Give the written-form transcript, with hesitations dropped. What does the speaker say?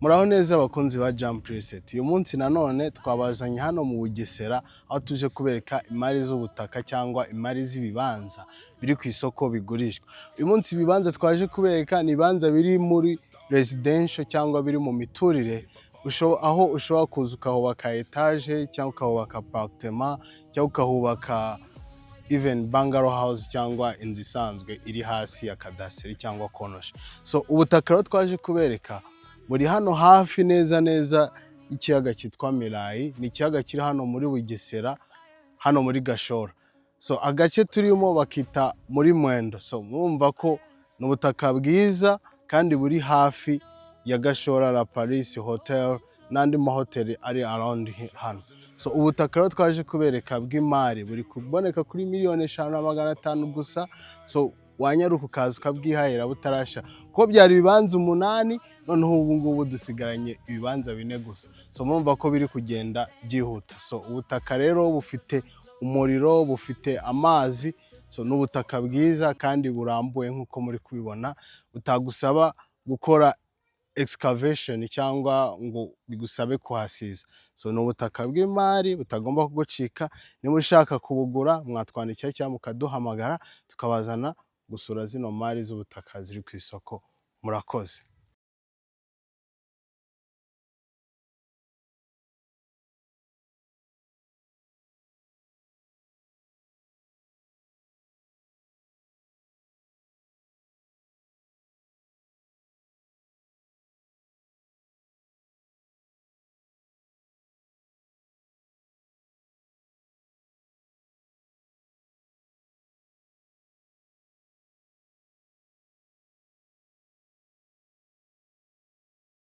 Muraho neza abakunzi ba jumprealestate. Uyu munsi nanone twabazanye hano mu Bugesera aho tuje kubereka imari z'ubutaka cyangwa imari z'ibibanza biri ku isoko bigurishwa. Uyu munsi ibibanza twaje kubereka ni ibibanza biri muri residential cyangwa biri mu miturire, aho ushobora kuza ukahubaka etage cyangwa ukahubaka appartement cyangwa ukahubaka even bungalow house cyangwa inzu isanzwe iri hasi ya kadasiteri cyangwa konoshi. So ubutaka rero twaje kubereka muri hano hafi neza ikiyaga cyitwa Miliyoni, ni ikiyaga kiri hano muri Bugesera, hano muri Gashora. So agace turimo bakita muri Mwendo. So mwumva ko ni ubutaka bwiza kandi buri hafi ya Gashora, La Paris Hotel n'andi mahoteli ari around hano. So ubutaka rero twaje kubereka bw'imari buri kuboneka kuri Miliyoni 5,500 gusa. So wanyaruka ukaza ukabwihahira butarasha, ko byari ibibanza 8, noneho ubu ngubu dusigaranye ibibanza 4 gusa. So mumva ko biri kugenda byihuta. So ubutaka rero bufite umuriro, bufite amazi, so n'ubutaka bwiza kandi burambuye nkuko muri kubibona, utagusaba gukora excavation cyangwa ngo bigusabe kuhasiza. So n'ubutaka bw'imari butagomba kugucika. Niba ushaka kubugura mwatwandikira cyangwa mukaduhamagara tukabazana gusura zino mari z'ubutaka ziri ku isoko. Murakoze.